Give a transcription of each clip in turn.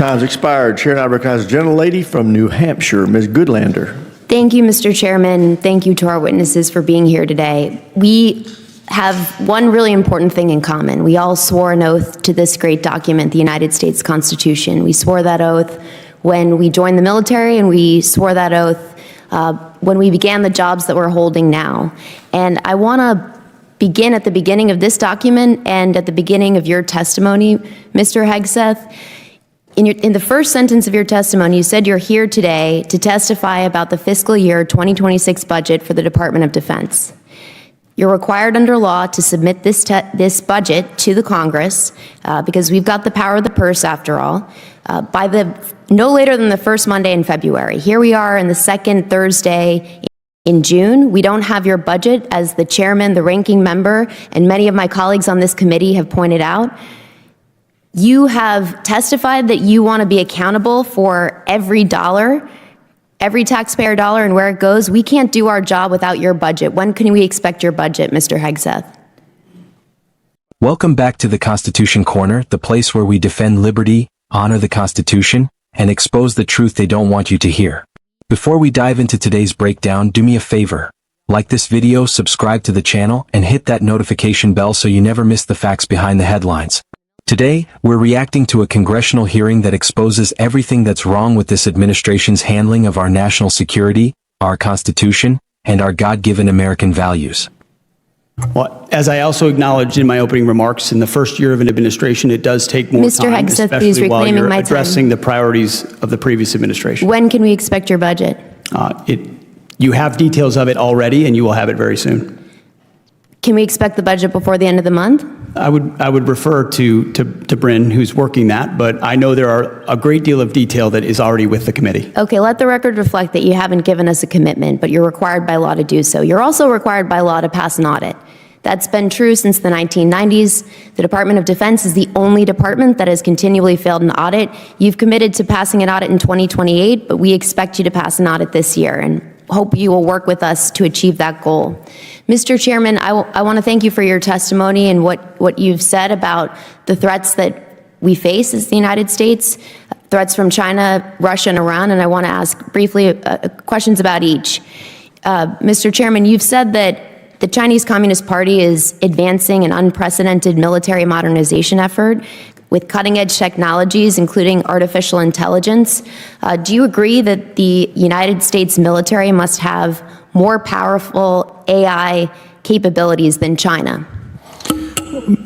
time's expired. Chair now recognizes the gentlelady from New Hampshire, Miss Goodlander. Thank you, Mr. Chairman. Thank you to our witnesses for being here today. We have one really important thing in common. We all swore an oath to this great document, the United States Constitution. We swore that oath when we joined the military, and we swore that oath when we began the jobs that we're holding now. And I want to begin at the beginning of this document and at the beginning of your testimony, Mr. Hegseth. In the first sentence of your testimony, you said you're here today to testify about the fiscal year 2026 budget for the Department of Defense. You're required under law to submit this budget to the Congress because we've got the power of the purse after all, by no later than the first Monday in February. Here we are in the second Thursday in June. We don't have your budget, as the chairman, the ranking member, and many of my colleagues on this committee have pointed out. You have testified that you want to be accountable for every dollar, every taxpayer dollar, and where it goes. We can't do our job without your budget. When can we expect your budget, Mr. Hegseth? Welcome back to the Constitution Corner, the place where we defend liberty, honor the Constitution, and expose the truth they don't want you to hear. Before we dive into today's breakdown, do me a favor. Like this video, subscribe to the channel, and hit that notification bell so you never miss the facts behind the headlines. Today, we're reacting to a congressional hearing that exposes everything that's wrong with this administration's handling of our national security, our Constitution, and our God-given American values. Well, as I also acknowledged in my opening remarks, in the first year of an administration, it does take more Mr. time, Hegseth, especially please while reclaiming you're my addressing time. the priorities of the previous administration. When can we expect your budget? You have details of it already, and you will have it very soon. Can we expect the budget before the end of the month? I would refer to Bryn, who's working that, but I know there are a great deal of detail that is already with the committee. Okay, let the record reflect that you haven't given us a commitment, but you're required by law to do so. You're also required by law to pass an audit. That's been true since the 1990s. The Department of Defense is the only department that has continually failed an audit. You've committed to passing an audit in 2028, but we expect you to pass an audit this year, and hope you will work with us to achieve that goal. Mr. Chairman, I want to thank you for your testimony and what you've said about the threats that we face as the United States, threats from China, Russia, and Iran, and I want to ask briefly questions about each. Mr. Chairman, you've said that the Chinese Communist Party is advancing an unprecedented military modernization effort with cutting-edge technologies, including artificial intelligence. Do you agree that the United States military must have more powerful AI capabilities than China?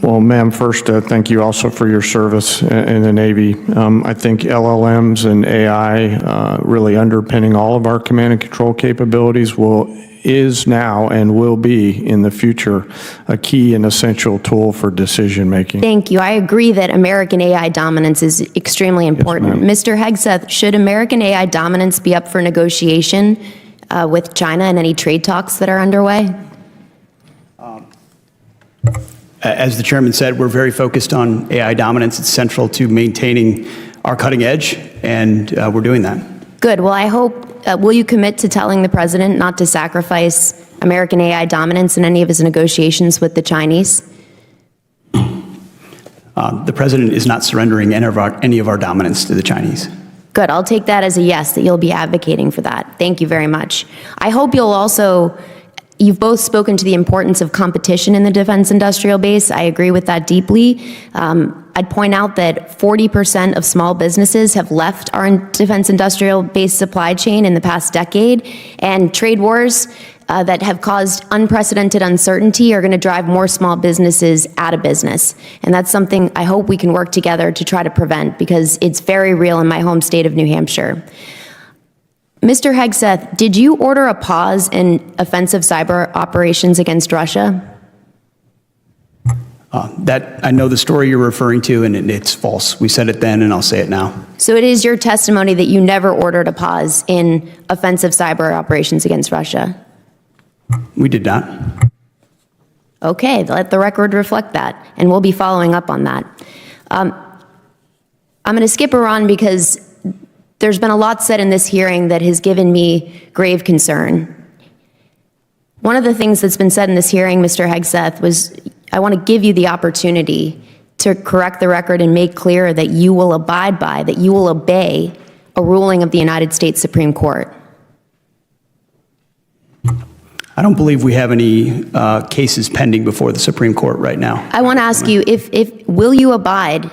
Well, ma'am, first, thank you also for your service in the Navy. I think LLMs and AI really underpinning all of our command and control capabilities is now and will be in the future a key and essential tool for decision making. Thank you. I agree that American AI dominance is extremely important. Yes, Mr. Hegseth, should American AI dominance be up for negotiation with China and any trade talks that are underway? As the chairman said, we're very focused on AI dominance. It's central to maintaining our cutting edge, and we're doing that. Good. Well, I hope, will you commit to telling the president not to sacrifice American AI dominance in any of his negotiations with the Chinese? The president is not surrendering any of our dominance to the Chinese. Good. I'll take that as a yes, that you'll be advocating for that. Thank you very much. I hope you'll also, you've both spoken to the importance of competition in the defense industrial base. I agree with that deeply. I'd point out that 40% of small businesses have left our defense industrial base supply chain in the past decade, and trade wars that have caused unprecedented uncertainty are going to drive more small businesses out of business. And that's something I hope we can work together to try to prevent, because it's very real in my home state of New Hampshire. Mr. Hegseth, did you order a pause in offensive cyber operations against Russia? I know the story you're referring to, and it's false. We said it then, and I'll say it now. So it is your testimony that you never ordered a pause in offensive cyber operations against Russia? We did not. Okay, let the record reflect that, and we'll be following up on that. I'm going to skip around because there's been a lot said in this hearing that has given me grave concern. One of the things that's been said in this hearing, Mr. Hegseth, was I want to give you the opportunity to correct the record and make clear that you will abide by, that you will obey a ruling of the United States Supreme Court? I don't believe we have any cases pending before the Supreme Court right now. I want to ask you, will you abide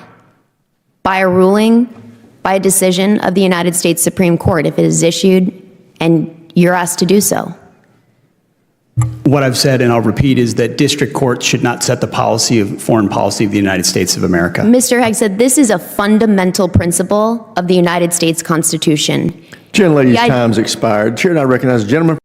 by a ruling, by a decision of the United States Supreme Court if it is issued and you're asked to do so? What I've said, and I'll repeat, is that district courts should not set the foreign policy of the United States of America. Mr. Hegseth, this is a fundamental principle of the United States Constitution. Gentlelady's time's expired. Chair, I recognize the gentleman.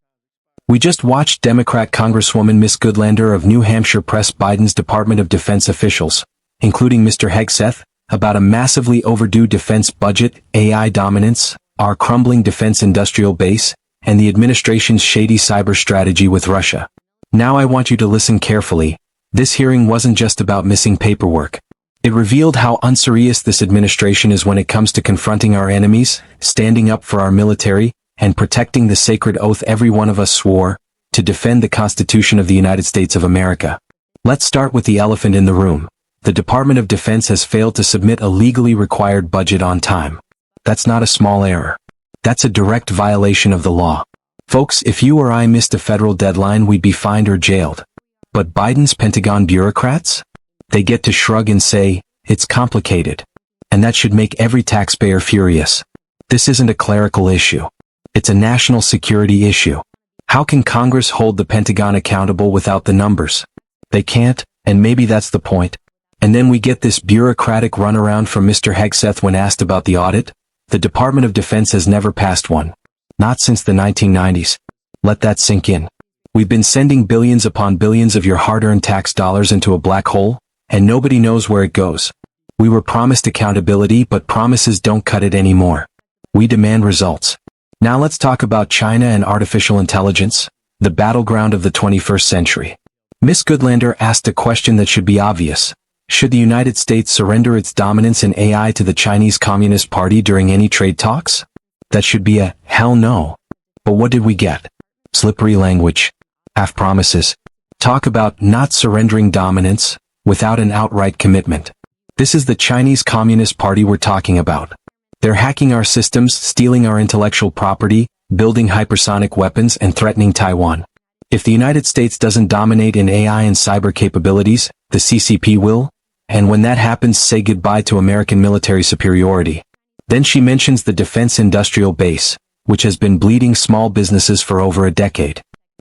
We just watched Democrat Congresswoman Miss Goodlander of New Hampshire press Biden's Department of Defense officials, including Mr. Hegseth, about a massively overdue defense budget, AI dominance, our crumbling defense industrial base, and the administration's shady cyber strategy with Russia. Now I want you to listen carefully. This hearing wasn't just about missing paperwork. It revealed how unserious this administration is when it comes to confronting our enemies, standing up for our military, and protecting the sacred oath every one of us swore to defend the Constitution of the United States of America. Let's start with the elephant in the room. The Department of Defense has failed to submit a legally required budget on time. That's not a small error. That's a direct violation of the law. Folks, if you or I missed a federal deadline, we'd be fined or jailed. But Biden's Pentagon bureaucrats? They get to shrug and say, it's complicated. And that should make every taxpayer furious. This isn't a clerical issue. It's a national security issue. How can Congress hold the Pentagon accountable without the numbers? They can't, and maybe that's the point. And then we get this bureaucratic runaround from Mr. Hegseth when asked about the audit. The Department of Defense has never passed one. Not since the 1990s. Let that sink in. We've been sending billions upon billions of your hard-earned tax dollars into a black hole, and nobody knows where it goes. We were promised accountability, but promises don't cut it anymore. We demand results. Now let's talk about China and artificial intelligence, the battleground of the 21st century. Miss Goodlander asked a question that should be obvious. Should the United States surrender its dominance in AI to the Chinese Communist Party during any trade talks? That should be a hell no. But what did we get? Slippery language. Half promises. Talk about not surrendering dominance without an outright commitment. This is the Chinese Communist Party we're talking about. They're hacking our systems, stealing our intellectual property, building hypersonic weapons, and threatening Taiwan. If the United States doesn't dominate in AI and cyber capabilities, the CCP will. And when that happens, say goodbye to American military superiority. Then she mentions the defense industrial base, which has been bleeding small businesses for over a decade.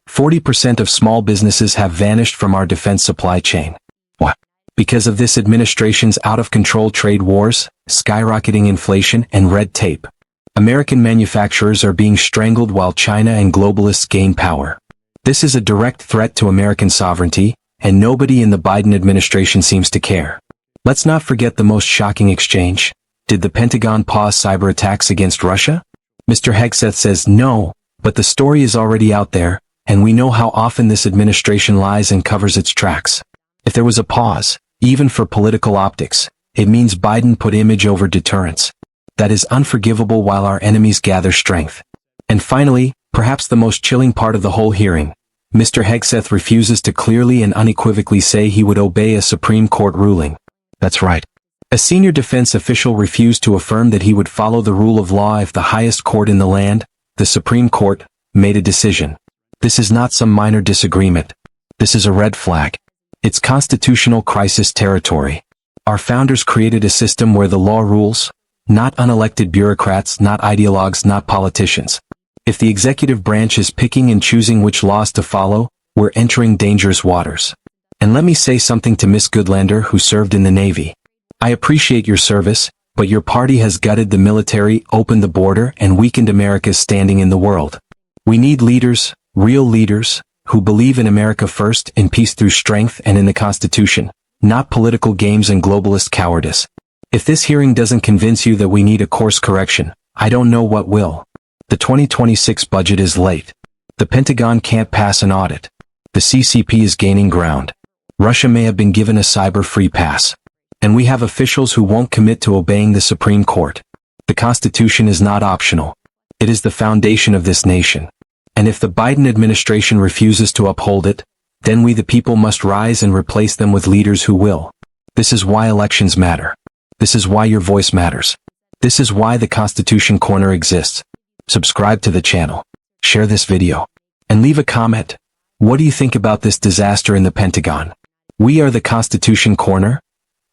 40% of small businesses have vanished from our defense supply chain. What? Because of this administration's out-of-control trade wars, skyrocketing inflation, and red tape. American manufacturers are being strangled while China and globalists gain power. This is a direct threat to American sovereignty, and nobody in the Biden administration seems to care. Let's not forget the most shocking exchange. Did the Pentagon pause cyber attacks against Russia? Mr. Hegseth says no, but the story is already out there, and we know how often this administration lies and covers its tracks. If there was a pause, even for political optics, it means Biden put image over deterrence. That is unforgivable while our enemies gather strength. And finally, perhaps the most chilling part of the whole hearing, Mr. Hegseth refuses to clearly and unequivocally say he would obey a Supreme Court ruling. That's right. A senior defense official refused to affirm that he would follow the rule of law if the highest court in the land, the Supreme Court, made a decision. This is not some minor disagreement. This is a red flag. It's constitutional crisis territory. Our founders created a system where the law rules, not unelected bureaucrats, not ideologues, not politicians. If the executive branch is picking and choosing which laws to follow, we're entering dangerous waters. And let me say something to Miss Goodlander, who served in the Navy. I appreciate your service, but your party has gutted the military, opened the border, and weakened America's standing in the world. We need leaders, real leaders, who believe in America first, in peace through strength, and in the Constitution, not political games and globalist cowardice. If this hearing doesn't convince you that we need a course correction, I don't know what will. The 2026 budget is late. The Pentagon can't pass an audit. The CCP is gaining ground. Russia may have been given a cyber-free pass. And we have officials who won't commit to obeying the Supreme Court. The Constitution is not optional. It is the foundation of this nation. And if the Biden administration refuses to uphold it, then we the people must rise and replace them with leaders who will. This is why elections matter. This is why your voice matters. This is why the Constitution Corner exists. Subscribe to the channel, share this video, and leave a comment. What do you think about this disaster in the Pentagon? We are the Constitution Corner,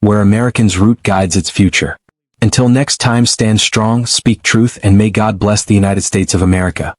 where Americans' root guides its future. Until next time, stand strong, speak truth, and may God bless the United States of America.